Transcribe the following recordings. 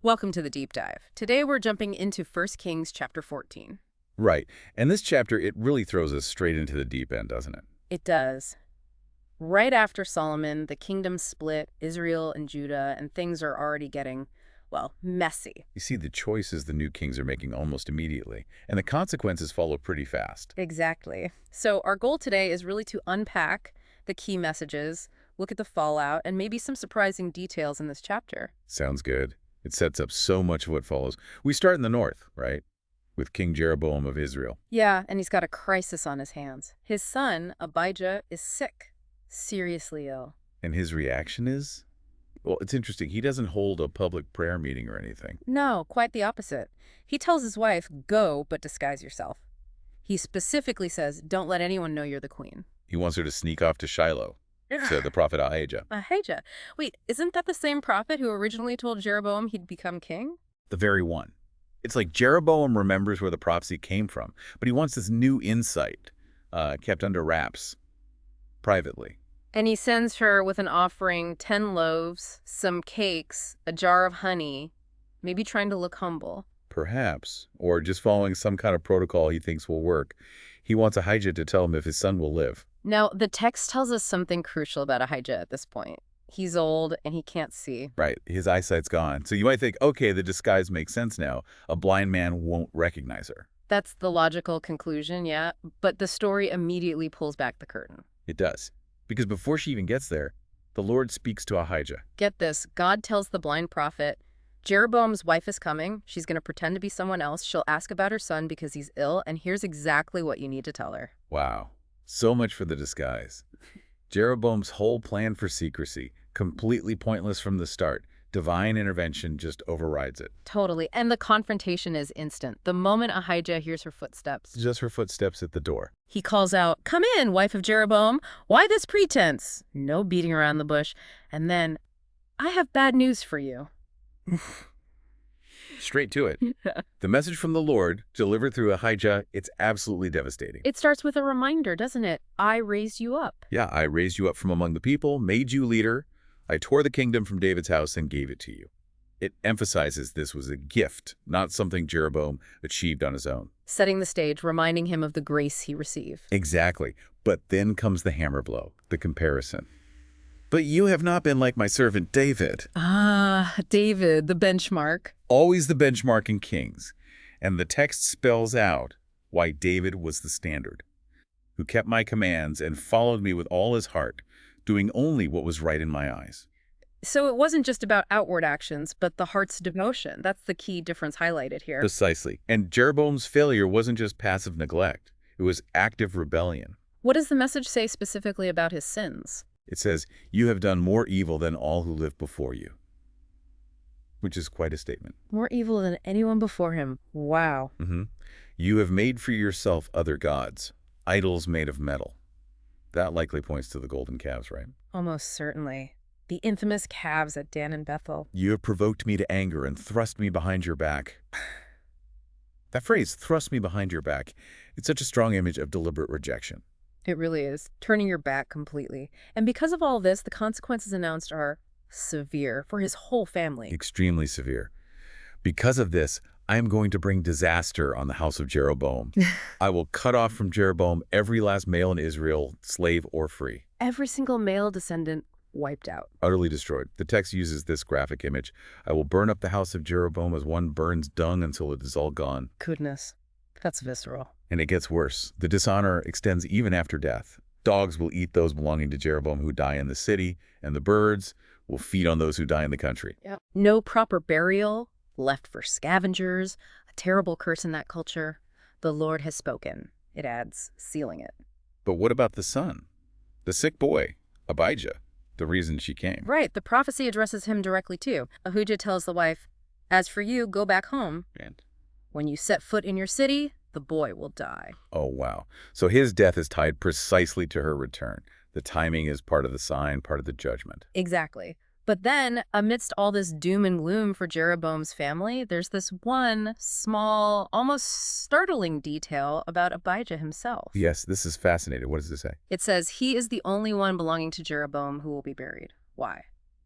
Welcome to the deep dive. Today we're jumping into 1 Kings chapter 14. Right. And this chapter, it really throws us straight into the deep end, doesn't it? It does. Right after Solomon, the kingdom split, Israel and Judah, and things are already getting, well, messy. You see the choices the new kings are making almost immediately, and the consequences follow pretty fast. Exactly. So our goal today is really to unpack the key messages, look at the fallout, and maybe some surprising details in this chapter. Sounds good. It sets up so much of what follows. We start in the north, right? With King Jeroboam of Israel. Yeah, and he's got a crisis on his hands. His son, Abijah, is sick, seriously ill. And his reaction is? Well, it's interesting. He doesn't hold a public prayer meeting or anything. No, quite the opposite. He tells his wife, go, but disguise yourself. He specifically says, don't let anyone know you're the queen. He wants her to sneak off to Shiloh, to the prophet Ahijah. Ahijah. Wait, isn't that the same prophet who originally told Jeroboam he'd become king? The very one. It's like Jeroboam remembers where the prophecy came from, but he wants this new insight kept under wraps, privately. And he sends her with an offering, 10 loaves, some cakes, a jar of honey, maybe trying to look humble. Perhaps, or just following some kind of protocol he thinks will work. He wants Ahijah to tell him if his son will live. Now, the text tells us something crucial about Ahijah at this point. He's old and he can't see. Right, his eyesight's gone. So you might think, okay, the disguise makes sense now. A blind man won't recognize her. That's the logical conclusion, yeah, but the story immediately pulls back the curtain. It does. Because before she even gets there, the Lord speaks to Ahijah. Get this, God tells the blind prophet, Jeroboam's wife is coming. She's going to pretend to be someone else. She'll ask about her son because he's ill, and here's exactly what you need to tell her. Wow, so much for the disguise. Jeroboam's whole plan for secrecy, completely pointless from the start. Divine intervention just overrides it. Totally, and the confrontation is instant. The moment Ahijah hears her footsteps, Just her footsteps at the door. he calls out, come in, wife of Jeroboam. Why this pretense? No beating around the bush. And then, I have bad news for you. Straight to it. The message from the Lord, delivered through Ahijah, it's absolutely devastating. It starts with a reminder, doesn't it? I raised you up. Yeah, I raised you up from among the people, made you leader. I tore the kingdom from David's house and gave it to you. It emphasizes this was a gift, not something Jeroboam achieved on his own. Setting the stage, reminding him of the grace he received. Exactly. But then comes the hammer blow, the comparison. But you have not been like my servant David. Ah, David, the benchmark. Always the benchmark in kings. And the text spells out why David was the standard, who kept my commands and followed me with all his heart, doing only what was right in my eyes. So it wasn't just about outward actions, but the heart's devotion. That's the key difference highlighted here. Precisely. And Jeroboam's failure wasn't just passive neglect. It was active rebellion. What does the message say specifically about his sins? It says, you have done more evil than all who lived before you, which is quite a statement. More evil than anyone before him. Wow. You have made for yourself other gods, idols made of metal. That likely points to the golden calves, right? Almost certainly. The infamous calves at Dan and Bethel. You have provoked me to anger and thrust me behind your back. That phrase, thrust me behind your back, it's such a strong image of deliberate rejection. It really is. Turning your back completely. And because of all this, the consequences announced are severe for his whole family. Extremely severe. Because of this, I am going to bring disaster on the house of Jeroboam. I will cut off from Jeroboam every last male in Israel, slave or free. Every single male descendant wiped out. Utterly destroyed. The text uses this graphic image. I will burn up the house of Jeroboam as one burns dung until it is all gone. Goodness. That's visceral. And it gets worse. The dishonor extends even after death. Dogs will eat those belonging to Jeroboam who die in the city, and the birds will feed on those who die in the country. Yep. No proper burial, left for scavengers, a terrible curse in that culture. The Lord has spoken, it adds, sealing it. But what about the son? The sick boy, Abijah, the reason she came. Right, the prophecy addresses him directly too. Ahijah tells the wife, as for you, go back home. And When you set foot in your city, the boy will die. oh, wow. So his death is tied precisely to her return. The timing is part of the sign, part of the judgment. Exactly. But then, amidst all this doom and gloom for Jeroboam's family, there's this one small, almost startling detail about Abijah himself. Yes, this is fascinating. What does this say? It says, he is the only one belonging to Jeroboam who will be buried. Why?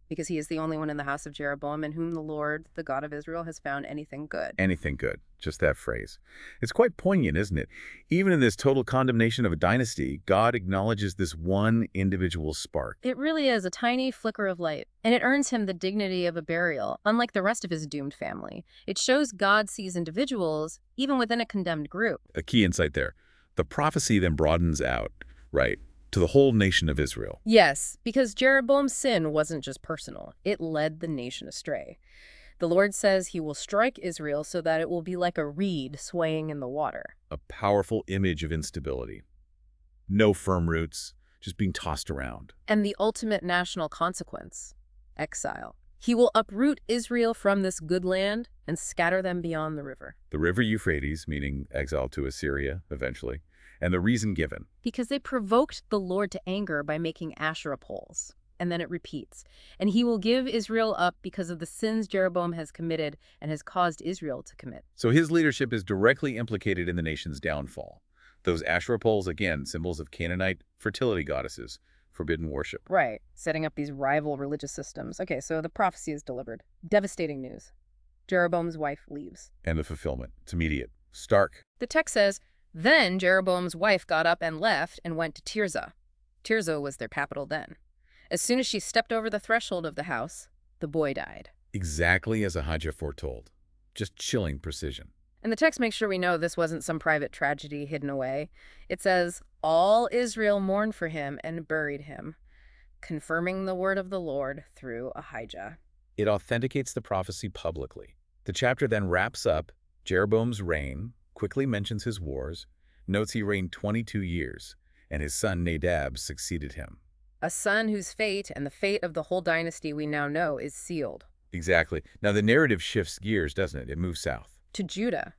because he is the only one in the house of Jeroboam in whom the Lord, the God of Israel, has found anything good. Anything good. Just that phrase. It's quite poignant, isn't it? Even in this total condemnation of a dynasty, God acknowledges this one individual spark. It really is a tiny flicker of light, and it earns him the dignity of a burial, unlike the rest of his doomed family. It shows God sees individuals, even within a condemned group. A key insight there. The prophecy then broadens out, right, to the whole nation of Israel. Yes, because Jeroboam's sin wasn't just personal. It led the nation astray. The Lord says he will strike Israel so that it will be like a reed swaying in the water. A powerful image of instability. No firm roots, just being tossed around. And the ultimate national consequence, exile. He will uproot Israel from this good land and scatter them beyond the river. The river Euphrates, meaning exile to Assyria, eventually. And the reason given. Because they provoked the Lord to anger by making Asherah poles. And then it repeats. And he will give Israel up because of the sins Jeroboam has committed and has caused Israel to commit. So his leadership is directly implicated in the nation's downfall. Those Asherah poles, again, symbols of Canaanite fertility goddesses, forbidden worship. Right, setting up these rival religious systems. Okay, so the prophecy is delivered. Devastating news. Jeroboam's wife leaves. And the fulfillment. It's immediate. Stark. The text says, then Jeroboam's wife got up and left and went to Tirzah. Tirzah was their capital then. As soon as she stepped over the threshold of the house, the boy died. Exactly as Ahijah foretold. Just chilling precision. And the text makes sure we know this wasn't some private tragedy hidden away. It says, all Israel mourned for him and buried him, confirming the word of the Lord through Ahijah. It authenticates the prophecy publicly. The chapter then wraps up Jeroboam's reign, quickly mentions his wars, notes he reigned 22 years, and his son Nadab succeeded him. A son whose fate and the fate of the whole dynasty we now know is sealed. Exactly. Now the narrative shifts gears, doesn't it? It moves south. To Judah,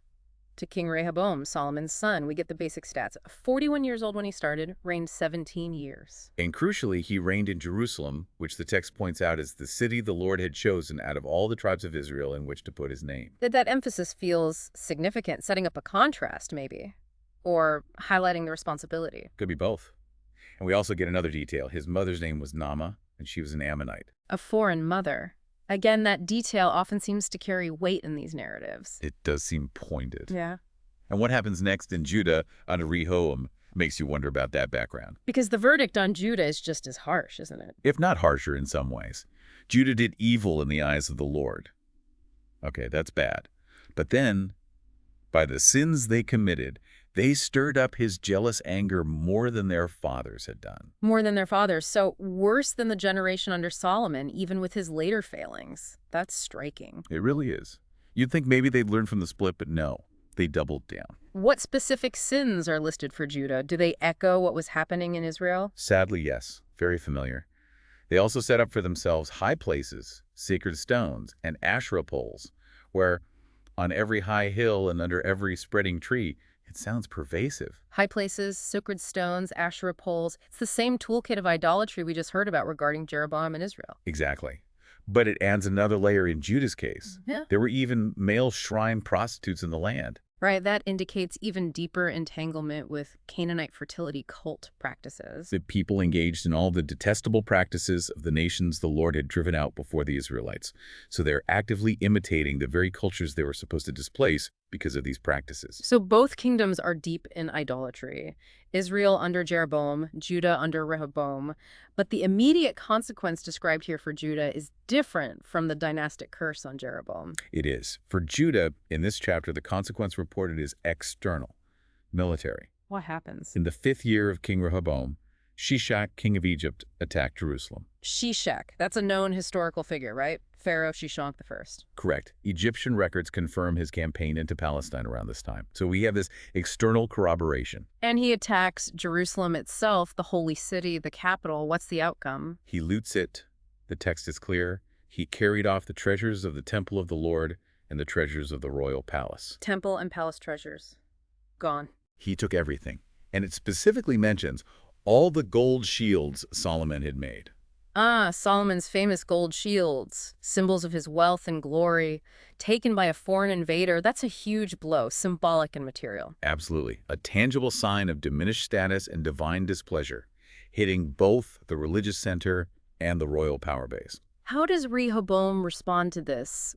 to King Rehoboam, Solomon's son. We get the basic stats. 41 years old when he started, reigned 17 years. And crucially, he reigned in Jerusalem, which the text points out as the city the Lord had chosen out of all the tribes of Israel in which to put his name. That emphasis feels significant, setting up a contrast, maybe, or highlighting the responsibility. Could be both. And we also get another detail. His mother's name was Naamah, and she was an Ammonite. A foreign mother. Again, that detail often seems to carry weight in these narratives. It does seem pointed. Yeah. And what happens next in Judah under Rehoboam makes you wonder about that background. Because the verdict on Judah is just as harsh, isn't it? If not harsher in some ways. Judah did evil in the eyes of the Lord. Okay, that's bad. But then, by the sins they committed, they stirred up his jealous anger more than their fathers had done. More than their fathers. So worse than the generation under Solomon, even with his later failings. That's striking. It really is. You'd think maybe they'd learn from the split, but no. They doubled down. What specific sins are listed for Judah? Do they echo what was happening in Israel? Sadly, yes. Very familiar. They also set up for themselves high places, sacred stones, and Asherah poles, where on every high hill and under every spreading tree, it sounds pervasive. High places, sacred stones, Asherah poles. It's the same toolkit of idolatry we just heard about regarding Jeroboam and Israel. Exactly. But it adds another layer in Judah's case. Yeah. There were even male shrine prostitutes in the land. Right, that indicates even deeper entanglement with Canaanite fertility cult practices. The people engaged in all the detestable practices of the nations the Lord had driven out before the Israelites. So they're actively imitating the very cultures they were supposed to displace because of these practices. So both kingdoms are deep in idolatry. Israel under Jeroboam, Judah under Rehoboam. But the immediate consequence described here for Judah is different from the dynastic curse on Jeroboam. It is. For Judah, in this chapter, the consequence reported is external, military. What happens? In the 5th year of King Rehoboam, Shishak, king of Egypt, attacked Jerusalem. Shishak, that's a known historical figure, right? Pharaoh Shishak I. Correct. Egyptian records confirm his campaign into Palestine around this time. So we have this external corroboration. And he attacks Jerusalem itself, the holy city, the capital. What's the outcome? He loots it. The text is clear. He carried off the treasures of the temple of the Lord and the treasures of the royal palace. Temple and palace treasures. Gone. He took everything. And it specifically mentions all the gold shields Solomon had made. Ah, Solomon's famous gold shields, symbols of his wealth and glory, taken by a foreign invader. That's a huge blow, symbolic and material. Absolutely. A tangible sign of diminished status and divine displeasure, hitting both the religious center and the royal power base. How does Rehoboam respond to this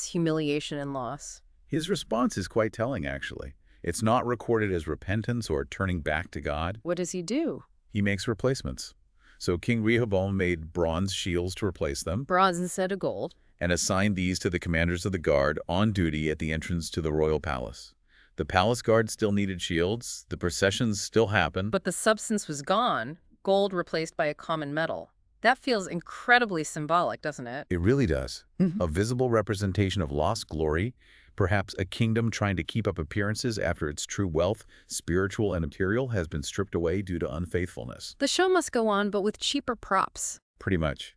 humiliation and loss? His response is quite telling, actually. It's not recorded as repentance or turning back to God. What does he do? He makes replacements. So King Rehoboam made bronze shields to replace them Bronze instead of gold. and assigned these to the commanders of the guard on duty at the entrance to the royal palace. The palace guard still needed shields. The processions still happened. But the substance was gone, gold replaced by a common metal. That feels incredibly symbolic, doesn't it? It really does. Mhm. A visible representation of lost glory, perhaps a kingdom trying to keep up appearances after its true wealth, spiritual and material, has been stripped away due to unfaithfulness. The show must go on, but with cheaper props. Pretty much.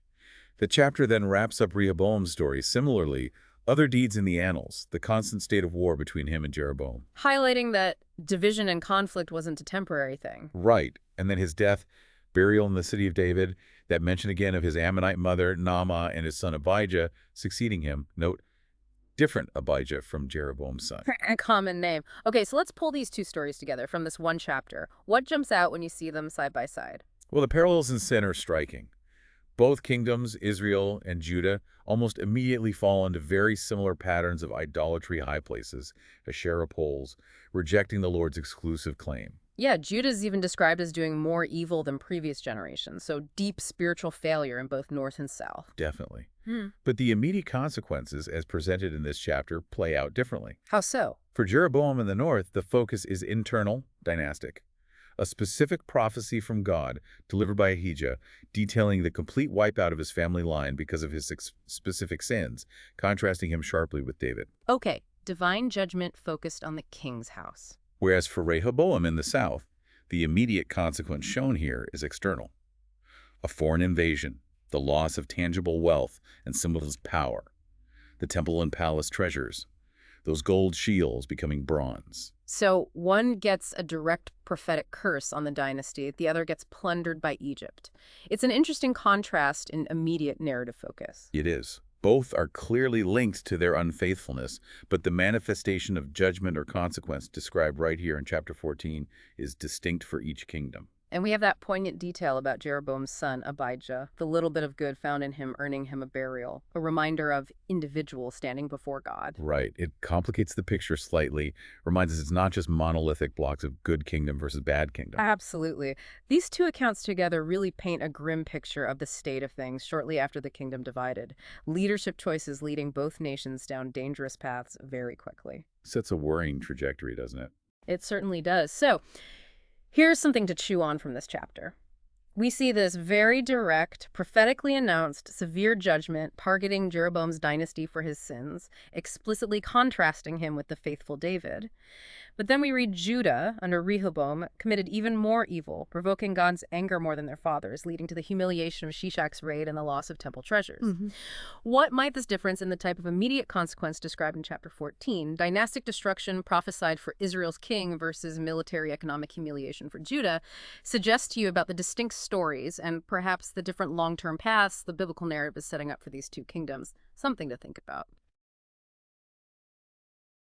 The chapter then wraps up Rehoboam's story. Similarly, other deeds in the annals, the constant state of war between him and Jeroboam. Highlighting that division and conflict wasn't a temporary thing. Right. And then his death, burial in the city of David, that mention again of his Ammonite mother, Naamah, and his son Abijah succeeding him. Note, different Abijah from Jeroboam's son. A common name. Okay, so let's pull these two stories together from this one chapter. What jumps out when you see them side by side? Well, the parallels in sin are striking. Both kingdoms, Israel and Judah, almost immediately fall into very similar patterns of idolatry high places, Asherah poles, rejecting the Lord's exclusive claim. Yeah, Judah's even described as doing more evil than previous generations, so deep spiritual failure in both north and south. Definitely. Hmm. But the immediate consequences, as presented in this chapter, play out differently. How so? For Jeroboam in the north, the focus is internal, dynastic. A specific prophecy from God, delivered by Ahijah, detailing the complete wipeout of his family line because of his specific sins, contrasting him sharply with David. Okay, divine judgment focused on the king's house. Whereas for Rehoboam in the south, the immediate consequence shown here is external. A foreign invasion, the loss of tangible wealth and symbolized power, the temple and palace treasures, those gold shields becoming bronze. So one gets a direct prophetic curse on the dynasty, the other gets plundered by Egypt. It's an interesting contrast in immediate narrative focus. It is. Both are clearly linked to their unfaithfulness, but the manifestation of judgment or consequence described right here in chapter 14 is distinct for each kingdom. And we have that poignant detail about Jeroboam's son, Abijah, the little bit of good found in him earning him a burial, a reminder of individuals standing before God. Right. It complicates the picture slightly, reminds us it's not just monolithic blocks of good kingdom versus bad kingdom. Absolutely. These two accounts together really paint a grim picture of the state of things shortly after the kingdom divided. Leadership choices leading both nations down dangerous paths very quickly. Sets a worrying trajectory, doesn't it? It certainly does. So, here's something to chew on from this chapter. We see this very direct, prophetically announced, severe judgment targeting Jeroboam's dynasty for his sins, explicitly contrasting him with the faithful David. But then we read Judah, under Rehoboam, committed even more evil, provoking God's anger more than their fathers, leading to the humiliation of Shishak's raid and the loss of temple treasures. What might this difference in the type of immediate consequence described in chapter 14, dynastic destruction prophesied for Israel's king versus military economic humiliation for Judah, suggest to you about the distinct stories and perhaps the different long-term paths the biblical narrative is setting up for these two kingdoms? Something to think about.